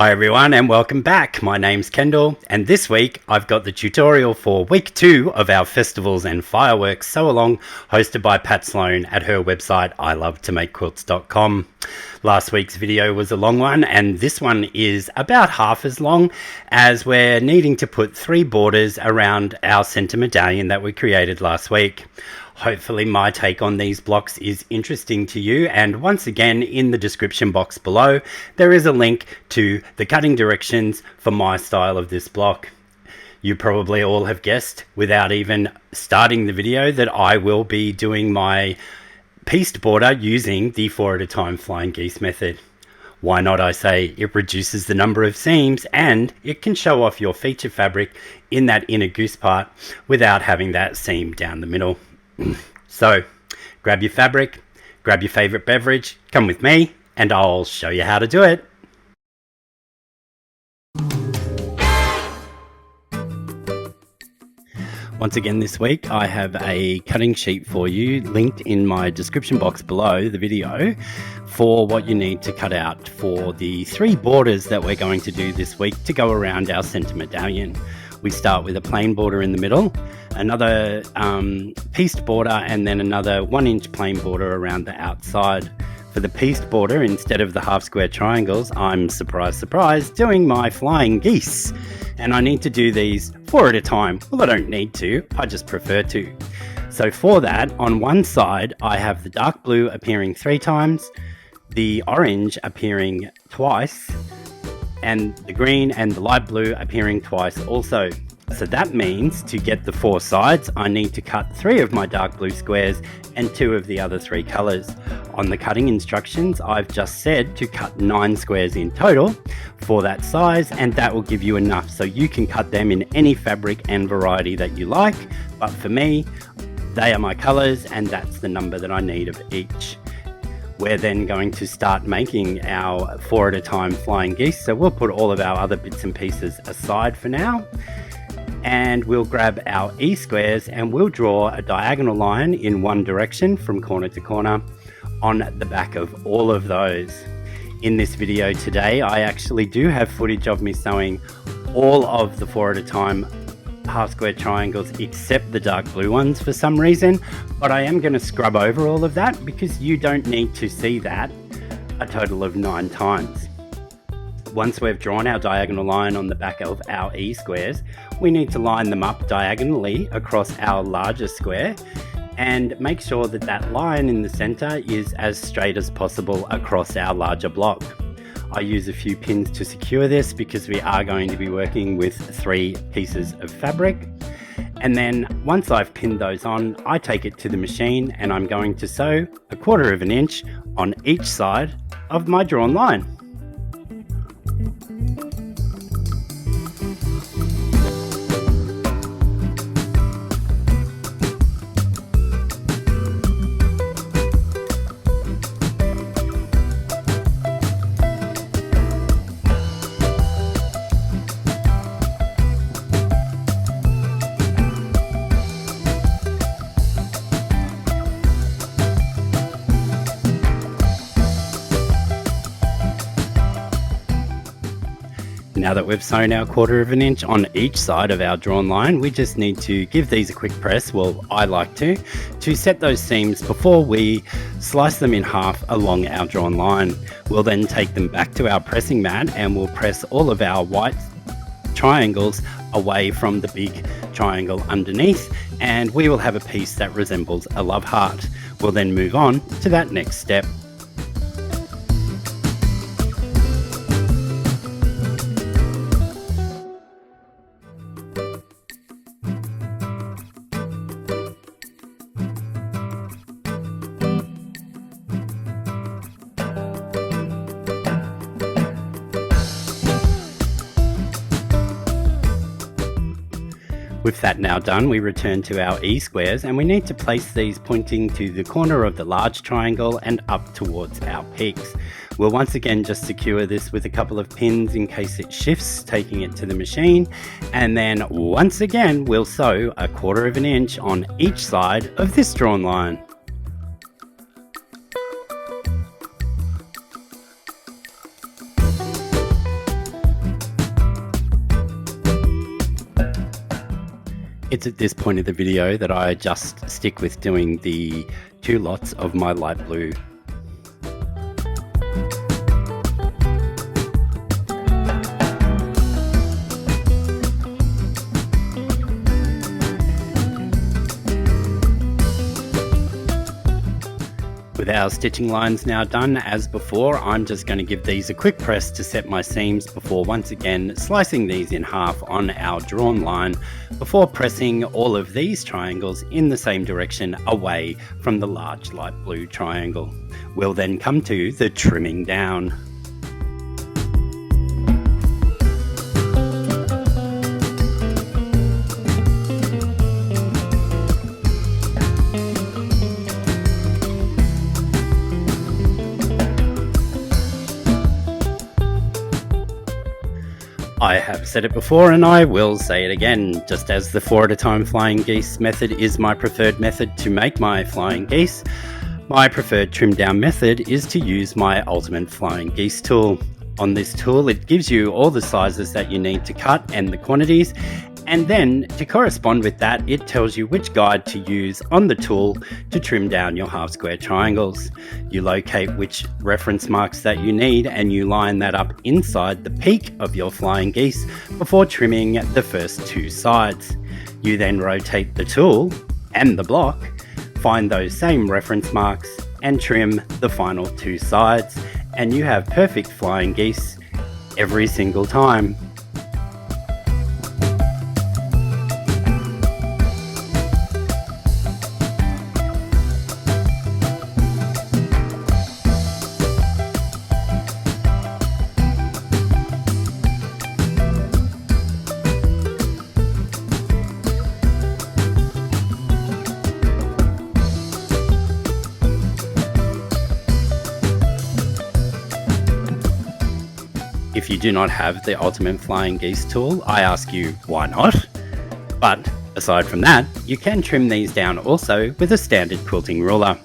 Hi everyone and welcome back. My name's Kendall and this week I've got the tutorial for week 2 of our festivals and fireworks sew along hosted by Pat Sloan at her website ilovetomakequilts.com. Last week's video was a long one and this one is about half as long as we're needing to put 3 borders around our center medallion that we created last week. Hopefully my take on these blocks is interesting to you, and once again in the description box below there is a link to the cutting directions for my style of this block. You probably all have guessed without even starting the video that I will be doing my pieced border using the 4 at a time flying geese method. Why not, I say? It reduces the number of seams and it can show off your feature fabric in that inner goose part without having that seam down the middle. So grab your fabric, grab your favorite beverage, come with me and I'll show you how to do it. Once again this week I have a cutting sheet for you linked in my description box below the video for what you need to cut out for the 3 borders that we're going to do this week to go around our center medallion. We start with a plain border in the middle, another pieced border, and then another 1-inch plain border around the outside. For the pieced border, instead of the half square triangles, I'm, surprise, surprise, doing my flying geese. And I need to do these 4 at a time. Well, I don't need to, I just prefer to. So for that, on one side, I have the dark blue appearing 3 times, the orange appearing twice, and the green and the light blue appearing twice also. So that means to get the 4 sides, I need to cut 3 of my dark blue squares and 2 of the other 3 colors. On the cutting instructions, I've just said to cut 9 squares in total for that size, and that will give you enough. So you can cut them in any fabric and variety that you like, but for me, they are my colors and that's the number that I need of each. We're then going to start making our 4 at a time flying geese. So we'll put all of our other bits and pieces aside for now. And we'll grab our E squares and we'll draw a diagonal line in one direction from corner to corner on the back of all of those. In this video today, I actually do have footage of me sewing all of the 4 at a time half square triangles except the dark blue ones for some reason, but I am going to scrub over all of that because you don't need to see that a total of 9 times. Once we've drawn our diagonal line on the back of our E squares, we need to line them up diagonally across our larger square and make sure that that line in the center is as straight as possible across our larger block. I use a few pins to secure this because we are going to be working with 3 pieces of fabric. And then once I've pinned those on, I take it to the machine and I'm going to sew 1/4 inch on each side of my drawn line. Now that we've sewn our 1/4 inch on each side of our drawn line, we just need to give these a quick press, well I like to set those seams before we slice them in half along our drawn line. We'll then take them back to our pressing mat and we'll press all of our white triangles away from the big triangle underneath, and we will have a piece that resembles a love heart. We'll then move on to that next step. With that now done, we return to our E squares and we need to place these pointing to the corner of the large triangle and up towards our peaks. We'll once again just secure this with a couple of pins in case it shifts, taking it to the machine, and then once again we'll sew 1/4 inch on each side of this drawn line. It's at this point of the video that I just stick with doing the 2 lots of my light blue. With our stitching lines now done, as before, I'm just going to give these a quick press to set my seams before once again slicing these in half on our drawn line before pressing all of these triangles in the same direction away from the large light blue triangle. We'll then come to the trimming down. I have said it before and I will say it again, just as the 4 at a time flying geese method is my preferred method to make my flying geese, my preferred trim down method is to use my Ultimate Flying Geese tool. On this tool it gives you all the sizes that you need to cut and the quantities, and then to correspond with that it tells you which guide to use on the tool to trim down your half square triangles. You locate which reference marks that you need and you line that up inside the peak of your flying geese before trimming the first 2 sides. You then rotate the tool and the block, find those same reference marks and trim the final 2 sides, and you have perfect flying geese every single time. If you do not have the Ultimate Flying Geese tool, I ask you, why not? But aside from that, you can trim these down also with a standard quilting ruler.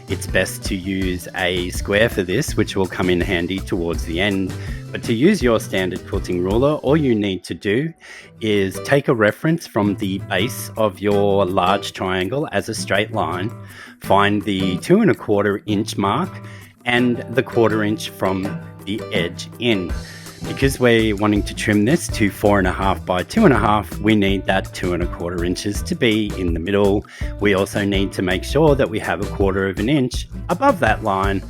It's best to use a square for this, which will come in handy towards the end. But to use your standard quilting ruler, all you need to do is take a reference from the base of your large triangle as a straight line, find the 2 1/4 inch mark and the 1/4 inch from the edge in. Because we're wanting to trim this to 4.5 by 2.5, we need that 2 1/4 inches to be in the middle. We also need to make sure that we have 1/4 inch above that line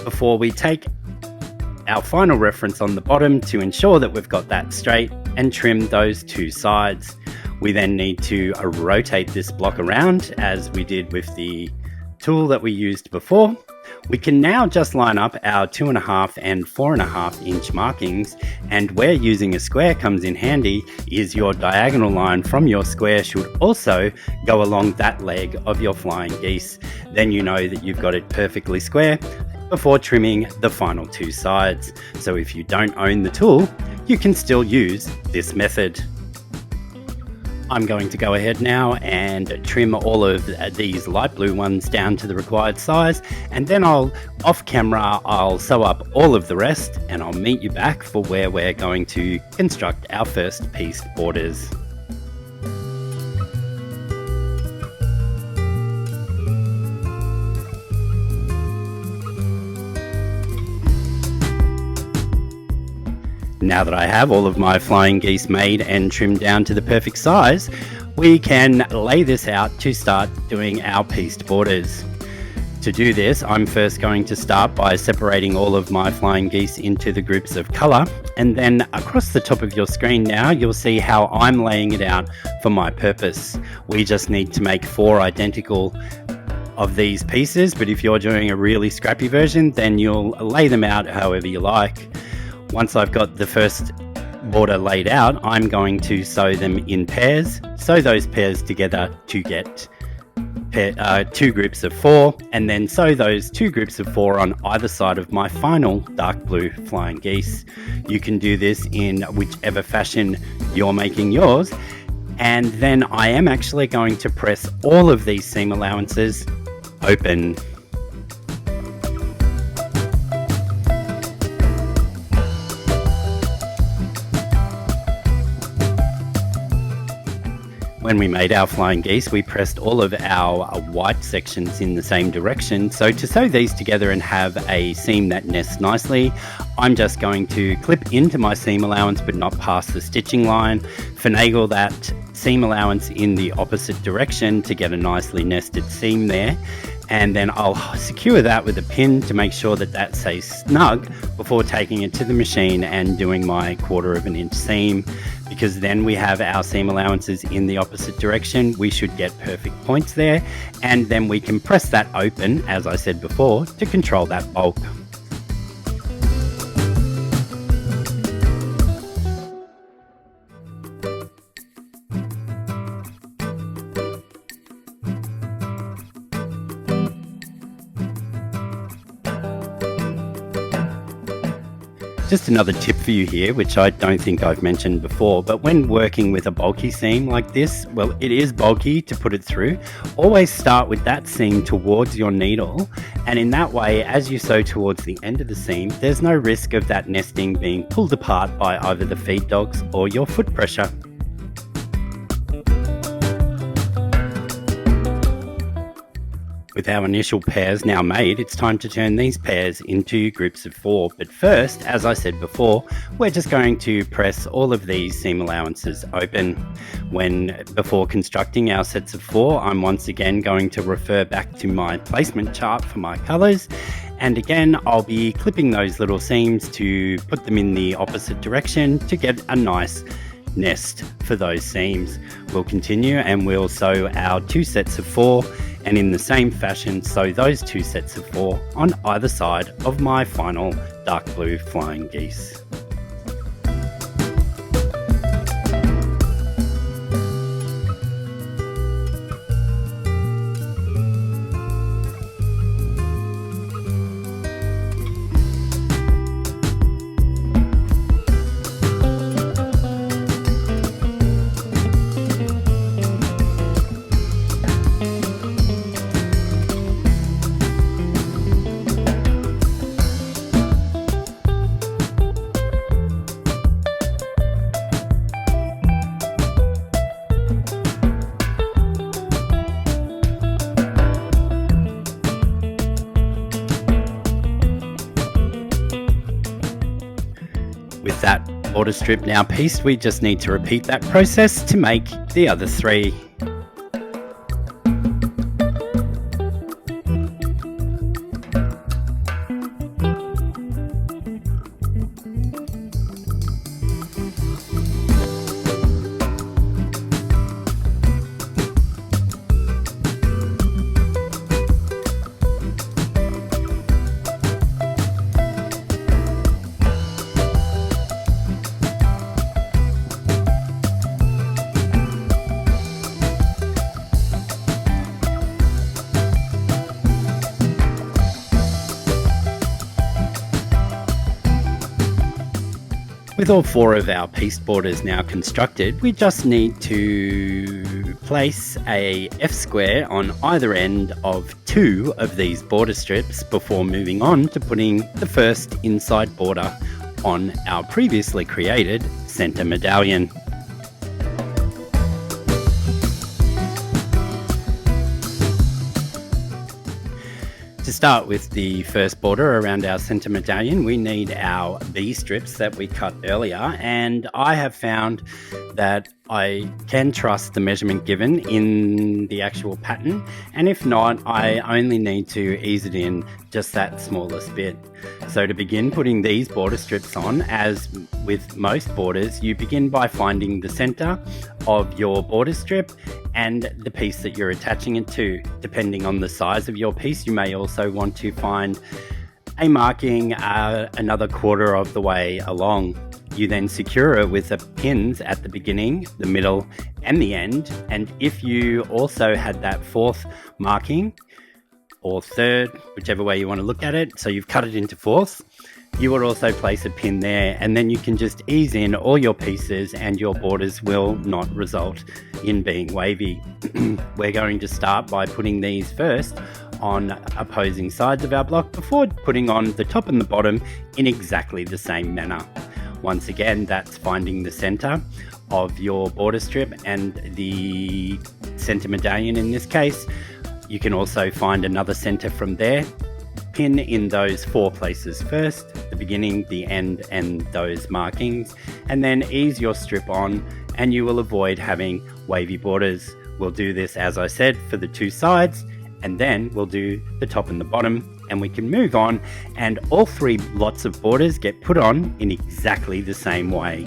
before we take our final reference on the bottom to ensure that we've got that straight and trim those 2 sides. We then need to rotate this block around as we did with the tool that we used before. We can now just line up our 2.5 and 4.5 inch markings, and where using a square comes in handy is your diagonal line from your square should also go along that leg of your flying geese. Then you know that you've got it perfectly square before trimming the final 2 sides. So if you don't own the tool, you can still use this method. I'm going to go ahead now and trim all of these light blue ones down to the required size, and then off camera I'll sew up all of the rest and I'll meet you back for where we're going to construct our first pieced borders. Now that I have all of my flying geese made and trimmed down to the perfect size, we can lay this out to start doing our pieced borders. To do this, I'm first going to start by separating all of my flying geese into the groups of colour, and then across the top of your screen now you'll see how I'm laying it out for my purpose. We just need to make 4 identical of these pieces, but if you're doing a really scrappy version then you'll lay them out however you like. Once I've got the first border laid out, I'm going to sew them in pairs, sew those pairs together to get 2 groups of 4, and then sew those 2 groups of 4 on either side of my final dark blue flying geese. You can do this in whichever fashion you're making yours, and then I am actually going to press all of these seam allowances open. When we made our flying geese, we pressed all of our white sections in the same direction. So to sew these together and have a seam that nests nicely, I'm just going to clip into my seam allowance but not past the stitching line, finagle that seam allowance in the opposite direction to get a nicely nested seam there. And then I'll secure that with a pin to make sure that that stays snug before taking it to the machine and doing my 1/4 inch seam, because then we have our seam allowances in the opposite direction. We should get perfect points there, and then we can press that open, as I said before, to control that bulk. Just another tip for you here, which I don't think I've mentioned before, but when working with a bulky seam like this, well, it is bulky to put it through, always start with that seam towards your needle, and in that way, as you sew towards the end of the seam, there's no risk of that nesting being pulled apart by either the feed dogs or your foot pressure. With our initial pairs now made, it's time to turn these pairs into groups of 4. But first, as I said before, we're just going to press all of these seam allowances open. Before constructing our sets of 4, I'm once again going to refer back to my placement chart for my colours. And again, I'll be clipping those little seams to put them in the opposite direction to get a nice nest for those seams. We'll continue and we'll sew our 2 sets of 4, and in the same fashion sew those 2 sets of 4 on either side of my final dark blue flying geese. With that border strip now pieced, we just need to repeat that process to make the other 3. With all 4 of our pieced borders now constructed, we just need to place a F-square on either end of 2 of these border strips before moving on to putting the first inside border on our previously created center medallion. To start with the first border around our center medallion, we need our B strips that we cut earlier, and I have found that I can trust the measurement given in the actual pattern, and if not, I only need to ease it in just that smallest bit. So to begin putting these border strips on, as with most borders, you begin by finding the center of your border strip and the piece that you're attaching it to. Depending on the size of your piece, you may also want to find a marking another 1/4 of the way along. You then secure it with the pins at the beginning, the middle and the end, and if you also had that 4th marking or 3rd, whichever way you want to look at it, so you've cut it into 4ths, you would also place a pin there, and then you can just ease in all your pieces and your borders will not result in being wavy. We're going to start by putting these first on opposing sides of our block before putting on the top and the bottom in exactly the same manner. Once again, that's finding the center of your border strip and the center medallion in this case. You can also find another center from there. Pin in those 4 places first, the beginning, the end, and those markings, and then ease your strip on, and you will avoid having wavy borders. We'll do this, as I said, for the 2 sides, and then we'll do the top and the bottom, and we can move on, and all 3 lots of borders get put on in exactly the same way.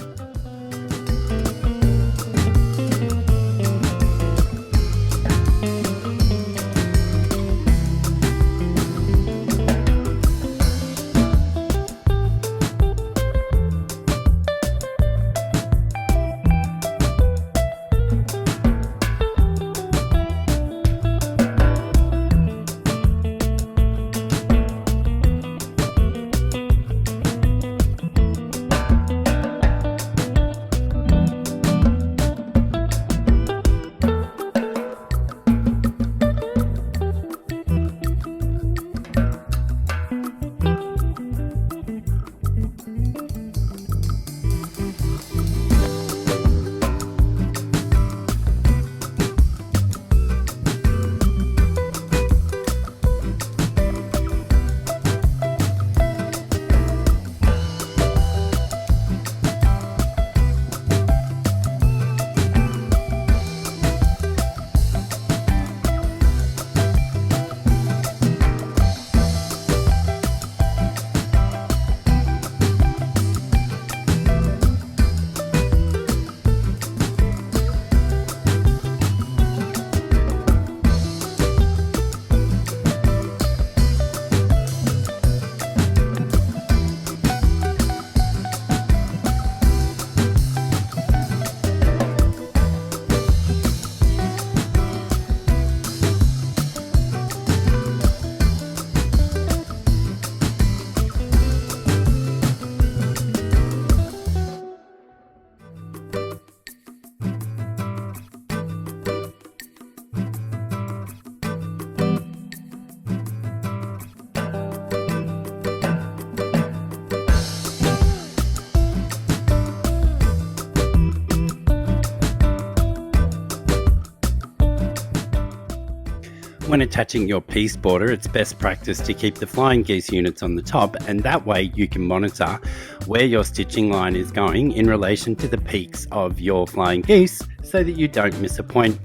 When attaching your piece border, it's best practice to keep the flying geese units on the top, and that way you can monitor where your stitching line is going in relation to the peaks of your flying geese so that you don't miss a point.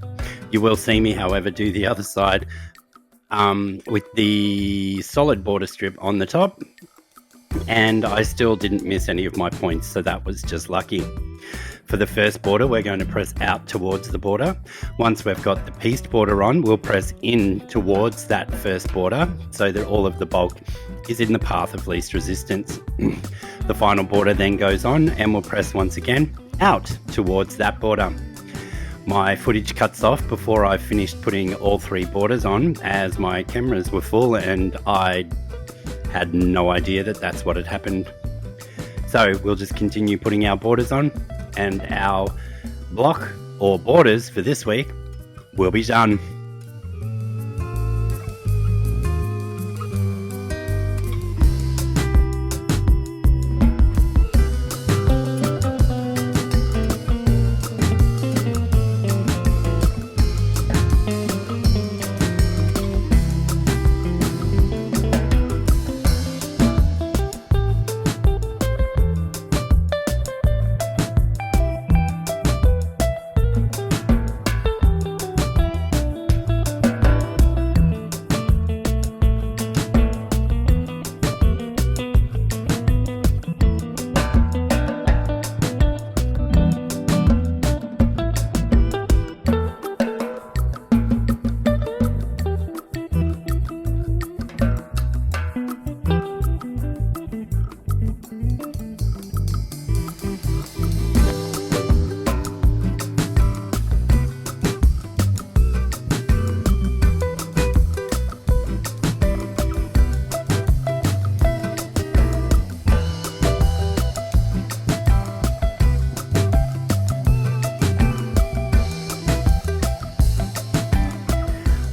You will see me, however, do the other side with the solid border strip on the top, and I still didn't miss any of my points, so that was just lucky. For the first border, we're going to press out towards the border. Once we've got the pieced border on, we'll press in towards that first border so that all of the bulk is in the path of least resistance. The final border then goes on, and we'll press once again out towards that border. My footage cuts off before I finished putting all 3 borders on, as my cameras were full and I had no idea that that's what had happened. So we'll just continue putting our borders on, and our block or borders for this week will be done.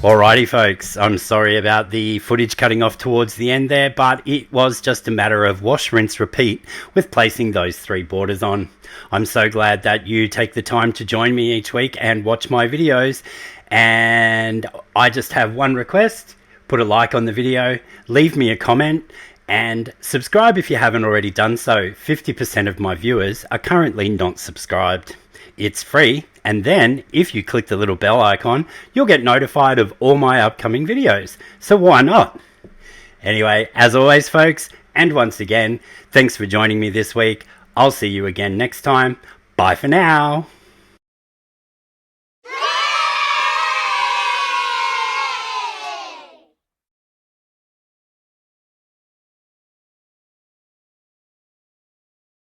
Alrighty folks, I'm sorry about the footage cutting off towards the end there, but it was just a matter of wash, rinse, repeat with placing those 3 borders on. I'm so glad that you take the time to join me each week and watch my videos, and I just have one request: put a like on the video, leave me a comment, and subscribe if you haven't already done so. 50% of my viewers are currently not subscribed. It's free, and then if you click the little bell icon, you'll get notified of all my upcoming videos. So why not? Anyway, as always folks, and once again, thanks for joining me this week. I'll see you again next time. Bye for now.